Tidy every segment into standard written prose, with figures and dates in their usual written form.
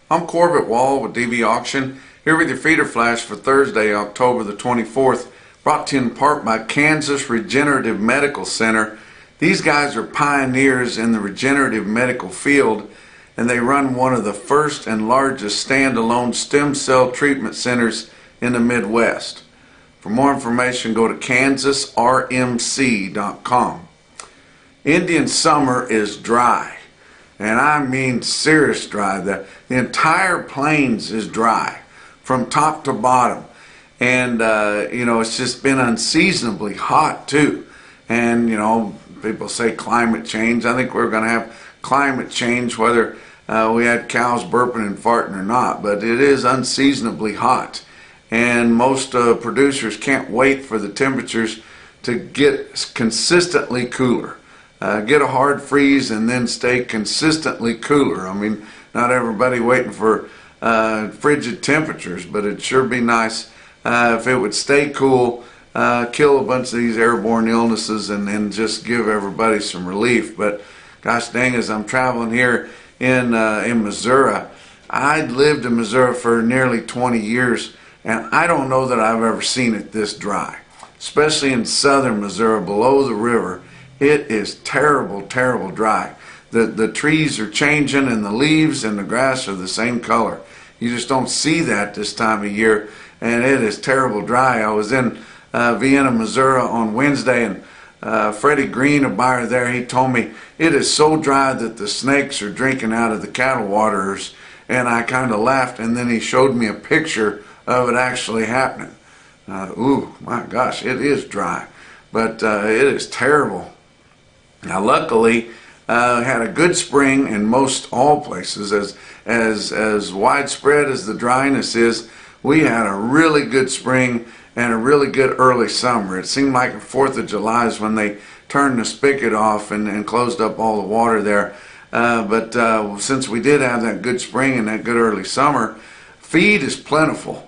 I'm Corbett Wall with DV Auction, here with your feeder flash for Thursday, October the 24th, brought to you in part by Kansas Regenerative Medical Center. These guys are pioneers in the regenerative medical field, and they run one of the first and largest standalone stem cell treatment centers in the Midwest. For more information, go to kansasrmc.com. Indian summer is dry. And I mean serious dry. The entire plains is dry from top to bottom. And, it's just been unseasonably hot too. And, people say climate change. I think we're going to have climate change whether we had cows burping and farting or not. But it is unseasonably hot. And most producers can't wait for the temperatures to get consistently cooler. Get a hard freeze and then stay consistently cooler. I mean, not everybody waiting for frigid temperatures, but it'd sure be nice if it would stay cool, kill a bunch of these airborne illnesses, and just give everybody some relief. But gosh dang, as I'm traveling here in Missouri, I lived in Missouri for nearly 20 years, and I don't know that I've ever seen it this dry, especially in southern Missouri below the river. It is terrible, terrible dry. The trees are changing and the leaves and the grass are the same color. You just don't see that this time of year, and it is terrible dry. I was in Vienna, Missouri on Wednesday, and Freddie Green, a buyer there, he told me it is so dry that the snakes are drinking out of the cattle waterers, and I kind of laughed, and then he showed me a picture of it actually happening. Ooh, my gosh, it is dry, but it is terrible. Now, luckily, had a good spring in most all places. As widespread as the dryness is, we had a really good spring and a really good early summer. It seemed like the 4th of July is when they turned the spigot off and closed up all the water there. But since we did have that good spring and that good early summer, feed is plentiful.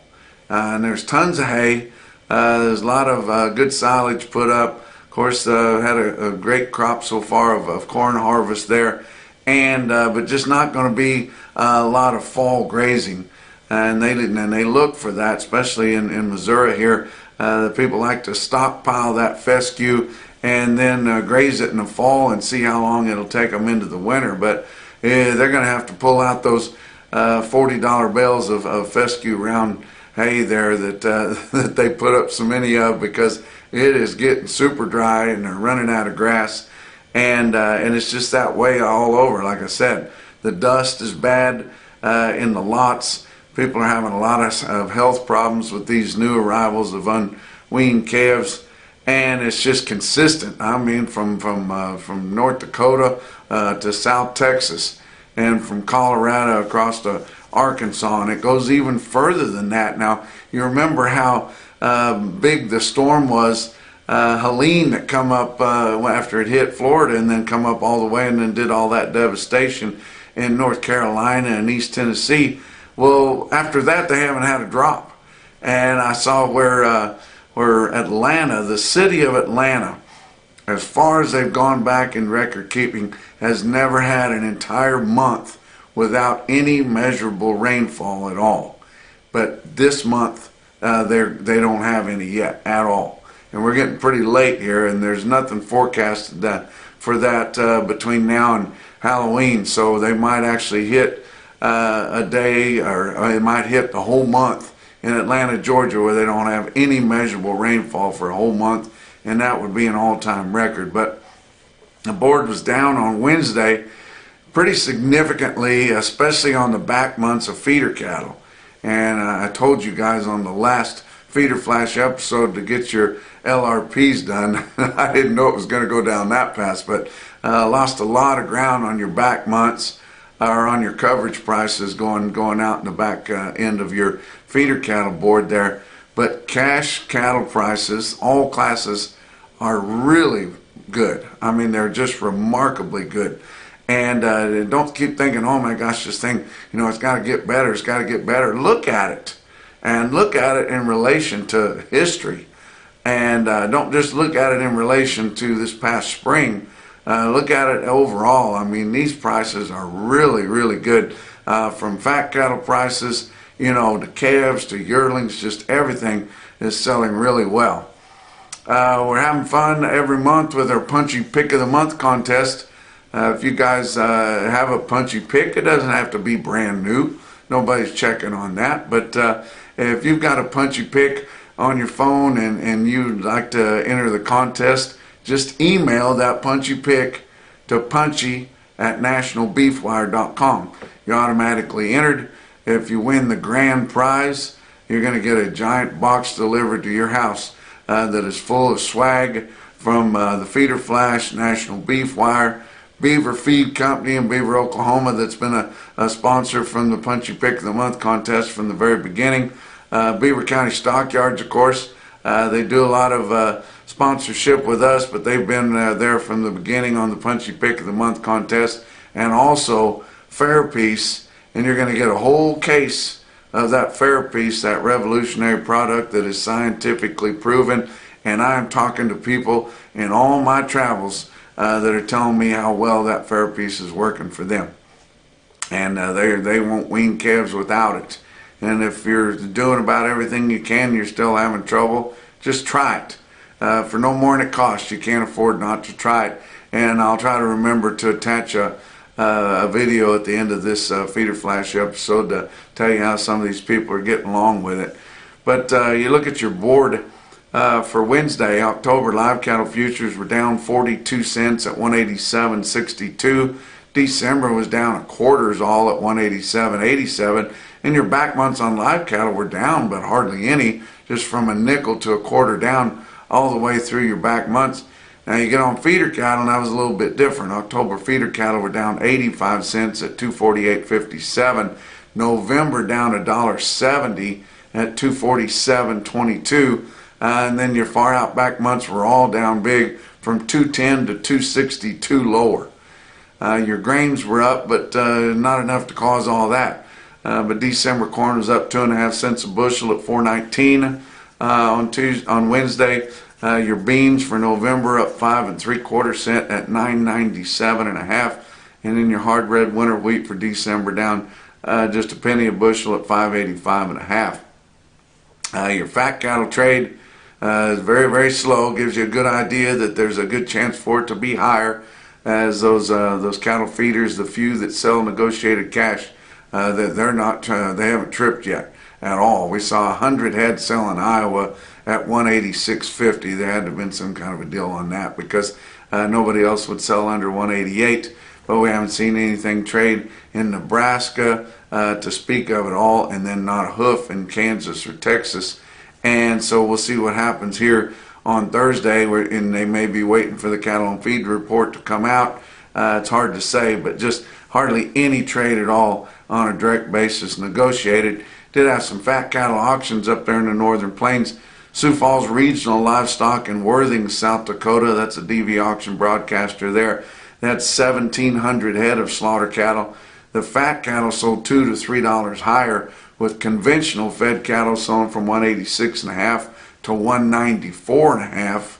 And there's tons of hay. There's a lot of good silage put up. Of course, had a great crop so far of corn harvest there, and but just not going to be a lot of fall grazing, and they look for that, especially in Missouri here. The people like to stockpile that fescue and then graze it in the fall and see how long it'll take them into the winter. But they're going to have to pull out those $40 bales of fescue round hay there that they put up so many of, because it is getting super dry and they're running out of grass, and it's just that way all over. Like I said, the dust is bad in the lots. People are having a lot of health problems with these new arrivals of unweaned calves, and it's just consistent. I mean, from North Dakota to South Texas, and from Colorado across to Arkansas, and it goes even further than that. Now, you remember how big the storm was, Helene, that come up after it hit Florida and then come up all the way and then did all that devastation in North Carolina and East Tennessee. Well, after that they haven't had a drop. And I saw where Atlanta, the city of Atlanta, as far as they've gone back in record keeping, has never had an entire month without any measurable rainfall at all. But this month they don't have any yet at all, and we're getting pretty late here, and there's nothing forecasted for that between now and Halloween. So they might actually hit a day, or they might hit the whole month in Atlanta, Georgia, where they don't have any measurable rainfall for a whole month, and that would be an all-time record. But the board was down on Wednesday pretty significantly, especially on the back months of feeder cattle. And I told you guys on the last Feeder Flash episode to get your LRPs done. I didn't know it was going to go down that fast, but lost a lot of ground on your back months, or on your coverage prices going out in the back end of your feeder cattle board there. But cash cattle prices, all classes, are really good. I mean, they're just remarkably good. And don't keep thinking, oh my gosh, this thing, it's got to get better, it's got to get better. Look at it, and look at it in relation to history. And don't just look at it in relation to this past spring. Look at it overall. I mean, these prices are really, really good. from fat cattle prices, you know, to calves to yearlings, just everything is selling really well. We're having fun every month with our Punchy Pick of the Month contest. If you guys have a punchy pick, it doesn't have to be brand new. Nobody's checking on that. But if you've got a punchy pick on your phone and you'd like to enter the contest, just email that punchy pick to punchy@nationalbeefwire.com. You're automatically entered. If you win the grand prize, you're going to get a giant box delivered to your house that is full of swag from the Feeder Flash, National Beef Wire, Beaver Feed Company in Beaver, Oklahoma, that's been a sponsor from the Punchy Pick of the Month contest from the very beginning. Beaver County Stockyards, of course, they do a lot of sponsorship with us, but they've been there from the beginning on the Punchy Pick of the Month contest. And also Fairpiece, and you're going to get a whole case of that Fairpiece, that revolutionary product that is scientifically proven. And I am talking to people in all my travels that are telling me how well that Fairpiece is working for them. And they won't wean calves without it. And if you're doing about everything you can, you're still having trouble, just try it. For no more than it costs. You can't afford not to try it. And I'll try to remember to attach a video at the end of this Feeder Flash episode to tell you how some of these people are getting along with it. But you look at your board for Wednesday, October, live cattle futures were down 42 cents at 187.62. December was down a quarters all at 187.87. And your back months on live cattle were down, but hardly any, just from a nickel to a quarter down all the way through your back months. Now you get on feeder cattle, and that was a little bit different. October feeder cattle were down 85 cents at 248.57. November down $1.70 at 247.22. And then your far out back months were all down big from 210 to 262 lower. Your grains were up, but not enough to cause all that. But December corn was up 2.5 cents a bushel at 4.19. On Wednesday, your beans for November up 5 3/4 cents at 9.97.5, and then your hard red winter wheat for December down just a penny a bushel at 5.85.5. Your fat cattle trade is very, very slow. Gives you a good idea that there's a good chance for it to be higher, as those cattle feeders, the few that sell negotiated cash, that they haven't tripped yet at all. We saw 100 head sell in Iowa at 186.50. There had to have been some kind of a deal on that because nobody else would sell under 188. But we haven't seen anything trade in Nebraska to speak of at all, and then not a hoof in Kansas or Texas. And so we'll see what happens here on Thursday, and they may be waiting for the cattle and feed report to come out. It's hard to say, but just hardly any trade at all on a direct basis negotiated. Did have some fat cattle auctions up there in the Northern Plains. Sioux Falls Regional Livestock in Worthing, South Dakota. That's a DVAuction broadcaster there. That's 1,700 head of slaughter cattle. The fat cattle sold $2 to $3 higher, with conventional fed cattle selling from 186.5 to 194.5,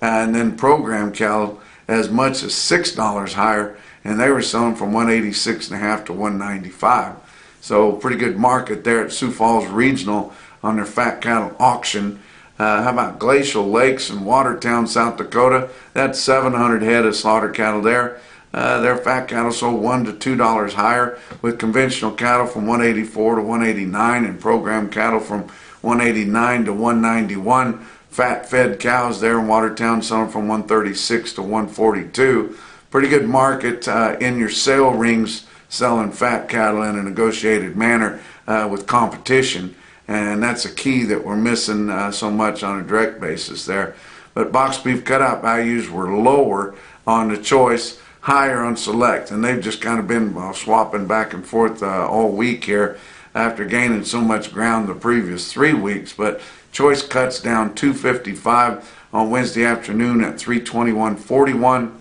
and then program cattle as much as $6 higher, and they were selling from 186.5 to 195. So pretty good market there at Sioux Falls Regional on their fat cattle auction. How about Glacial Lakes in Watertown, South Dakota? That's 700 head of slaughter cattle there. Their fat cattle sold $1 to $2 higher, with conventional cattle from 184 to 189 and program cattle from 189 to 191. Fat fed cows there in Watertown selling from 136 to 142. Pretty good market in your sale rings, selling fat cattle in a negotiated manner with competition. And that's a key that we're missing so much on a direct basis there. But box beef cutout values were lower on the choice, higher on select, and they've just kind of been swapping back and forth all week here after gaining so much ground the previous 3 weeks. But choice cuts down $2.55 on Wednesday afternoon at $321.41.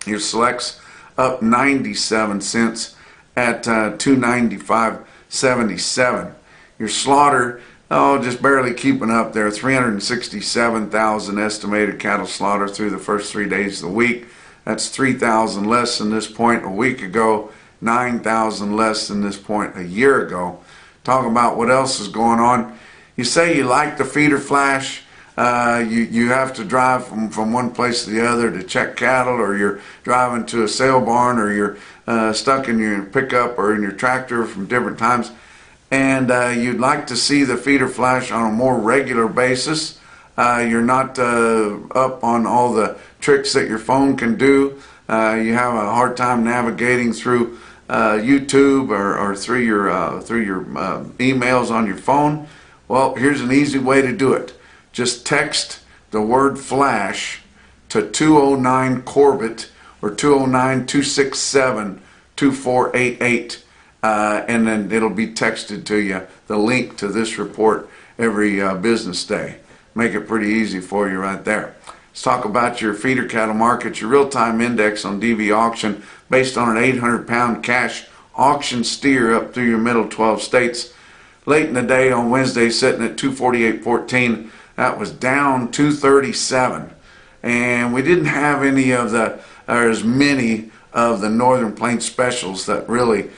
Your selects up 97 cents at $295.77. Your slaughter, just barely keeping up there. 367,000 estimated cattle slaughter through the first 3 days of the week. That's 3,000 less than this point a week ago, 9,000 less than this point a year ago. Talk about what else is going on. You say you like the feeder flash. You have to drive from one place to the other to check cattle, or you're driving to a sale barn, or you're stuck in your pickup or in your tractor from different times, and you'd like to see the feeder flash on a more regular basis. You're not up on all the tricks that your phone can do. You have a hard time navigating through YouTube or through your emails on your phone. Well, here's an easy way to do it. Just text the word flash to 209 Corbett or 209-267-2488, and then it'll be texted to you, the link to this report every business day. Make it pretty easy for you right there. Let's talk about your feeder cattle market. Your real-time index on DVAuction, based on an 800-pound cash auction steer up through your middle 12 states. Late in the day on Wednesday, sitting at 248.14. That was down 237, and we didn't have any of the, or as many of the Northern Plains specials that really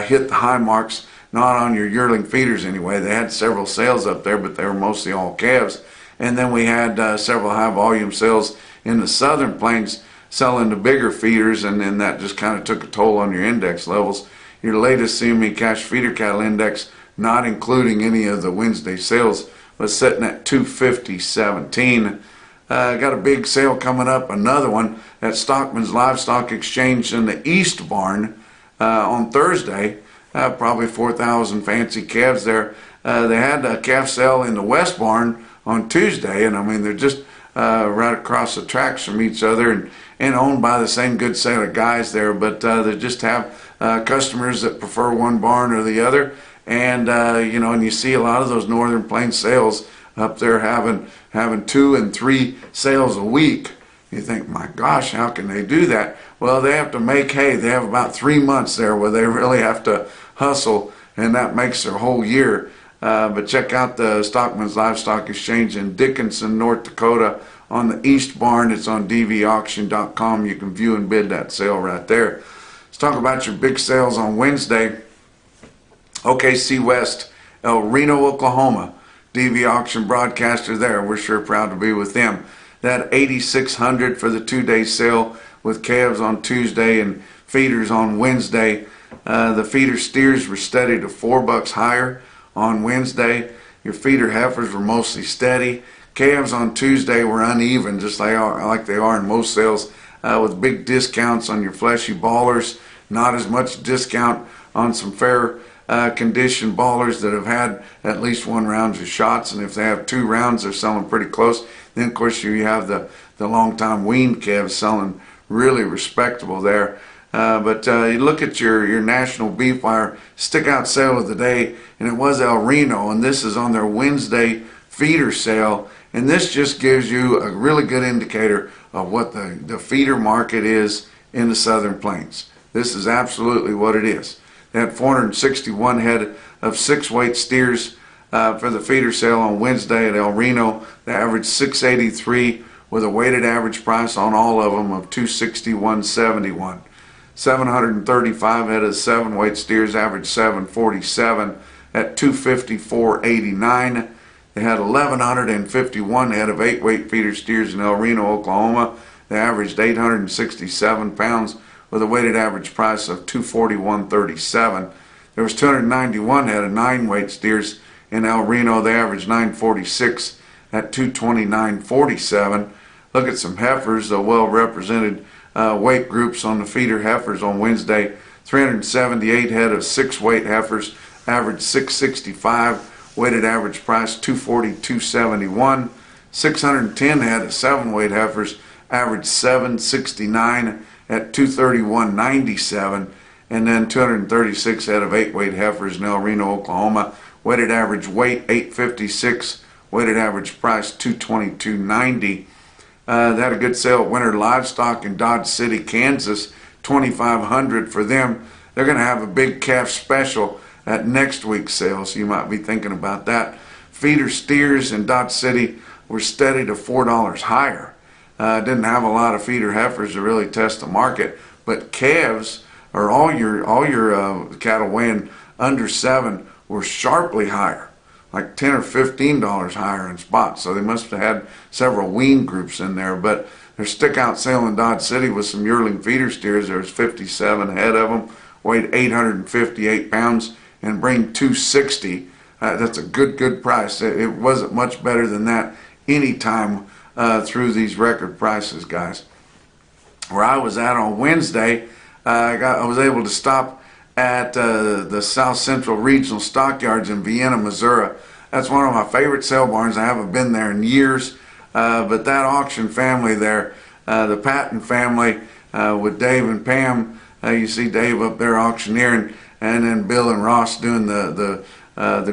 hit the high marks. Not on your yearling feeders anyway. They had several sales up there, but they were mostly all calves. And then we had several high volume sales in the Southern Plains selling the bigger feeders, and then that just kind of took a toll on your index levels. Your latest CME cash feeder cattle index, not including any of the Wednesday sales, was sitting at 250.17. Got a big sale coming up, another one at Stockman's Livestock Exchange in the East Barn on Thursday. Probably 4,000 fancy calves there. They had a calf sale in the West Barn on Tuesday, and I mean they're just right across the tracks from each other, and owned by the same good set of guys there, but they just have customers that prefer one barn or the other. And you know, and you see a lot of those Northern Plains sales up there having 2 and 3 sales a week. You think, my gosh, how can they do that? Well, they have to make hay. They have about 3 months there where they really have to hustle, and that makes their whole year. But check out the Stockman's Livestock Exchange in Dickinson, North Dakota on the East Barn. It's on DVAuction.com. You can view and bid that sale right there. Let's talk about your big sales on Wednesday. OKC West, El Reno, Oklahoma. DV Auction broadcaster there. We're sure proud to be with them. That 8,600 for the 2-day sale with calves on Tuesday and feeders on Wednesday. The feeder steers were steady to $4 higher on Wednesday. Your feeder heifers were mostly steady. Calves on Tuesday were uneven, just like they are in most sales, with big discounts on your fleshy ballers. Not as much discount on some fair condition ballers that have had at least 1 round of shots, and if they have 2 rounds, they're selling pretty close. Then of course you have the long time weaned calves selling really respectable there. But you look at your NationalBeefWire stick out sale of the day, and it was El Reno, and this is on their Wednesday feeder sale, and this just gives you a really good indicator of what the feeder market is in the Southern Plains. This is absolutely what it is. They had 461 head of 6-weight steers for the feeder sale on Wednesday at El Reno. They averaged 683 with a weighted average price on all of them of 261.71. 735 head of 7-weight steers averaged 747 at 254.89. They had 1,151 head of 8-weight feeder steers in El Reno, Oklahoma. They averaged 867 pounds with a weighted average price of 241.37. There was 291 head of 9-weight steers in El Reno. They averaged 946 at 229.47. Look at some heifers, the well-represented weight groups on the feeder heifers on Wednesday. 378 head of 6-weight heifers averaged 665, weighted average price 242.71. 610 head of 7-weight heifers averaged 769 at 231.97, and then 236 head of 8-weight heifers in El Reno, Oklahoma, weighted average weight 856, weighted average price 222.90. They had a good sale at Winter Livestock in Dodge City, Kansas, 2,500 for them. They're going to have a big calf special at next week's sale, so you might be thinking about that. Feeder steers in Dodge City were steady to $4 higher. Didn't have a lot of feeder heifers to really test the market, but calves or all your cattle weighing under 7 were sharply higher, like $10 or $15 higher in spots. So they must have had several wean groups in there. But their stick-out sale in Dodge City with some yearling feeder steers. There was 57 head of them, weighed 858 pounds, and bring 260. That's a good price. It wasn't much better than that any time through these record prices, guys. Where I was at on Wednesday, I was able to stop at the South Central Regional Stockyards in Vienna, Missouri. That's one of my favorite sale barns. I haven't been there in years, but that auction family there, the Patton family with Dave and Pam, you see Dave up there auctioneering, and then Bill and Ross doing the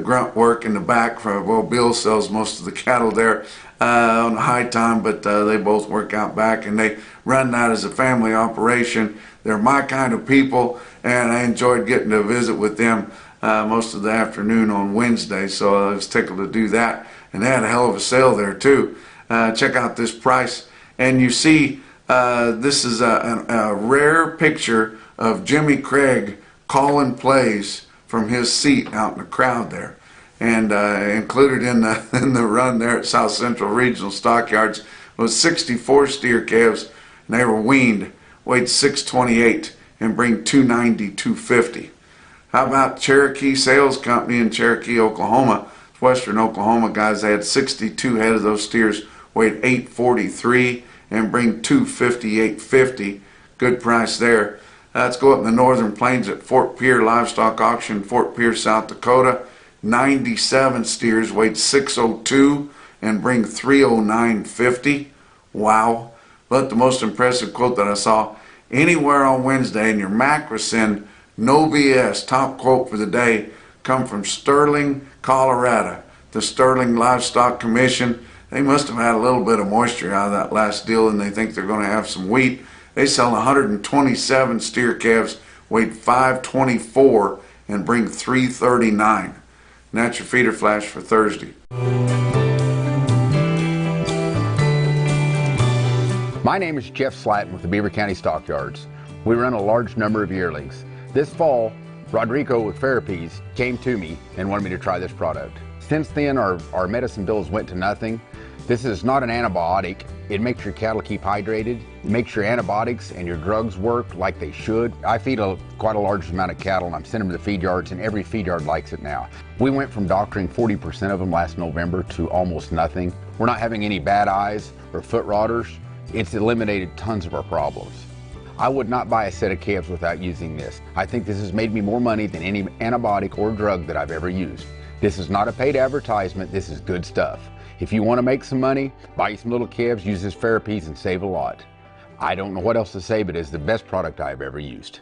grunt work in the back. Well, Bill sells most of the cattle there on the high time, but they both work out back, and they run that as a family operation. They're my kind of people, and I enjoyed getting to visit with them most of the afternoon on Wednesday, so I was tickled to do that. And they had a hell of a sale there too. Check out this price, and you see this is a rare picture of Jimmy Craig calling plays from his seat out in the crowd there. And included in the run there at South Central Regional Stockyards was 64 steer calves, and they were weaned, weighed 628, and bring 290, 250. How about Cherokee Sales Company in Cherokee, Oklahoma? Western Oklahoma guys, they had 62 head of those steers, weighed 843, and bring 258.50. Good price there. Let's go up in the Northern Plains at Fort Pierre Livestock Auction, Fort Pierre, South Dakota. 97 steers, weighed 602, and bring 309.50. Wow. But the most impressive quote that I saw anywhere on Wednesday in your Macrocin, no BS, top quote for the day, come from Sterling, Colorado. The Sterling Livestock Commission, they must have had a little bit of moisture out of that last deal, and they think they're going to have some wheat. They sell 127 steer calves, weighed 524, and bring 339. And that's your feeder flash for Thursday. My name is Jeff Slatton with the Beaver County Stockyards. We run a large number of yearlings. This fall, Rodrigo with Ferropeas came to me and wanted me to try this product. Since then, our medicine bills went to nothing. This is not an antibiotic. It makes your cattle keep hydrated. It makes your antibiotics and your drugs work like they should. I feed quite a large amount of cattle, and I'm sending them to feed yards, and every feed yard likes it now. We went from doctoring 40% of them last November to almost nothing. We're not having any bad eyes or foot rotters. It's eliminated tons of our problems. I would not buy a set of calves without using this. I think this has made me more money than any antibiotic or drug that I've ever used. This is not a paid advertisement. This is good stuff. If you want to make some money, buy you some little calves, use this Ferropeas, and save a lot. I don't know what else to say, but it's the best product I've ever used.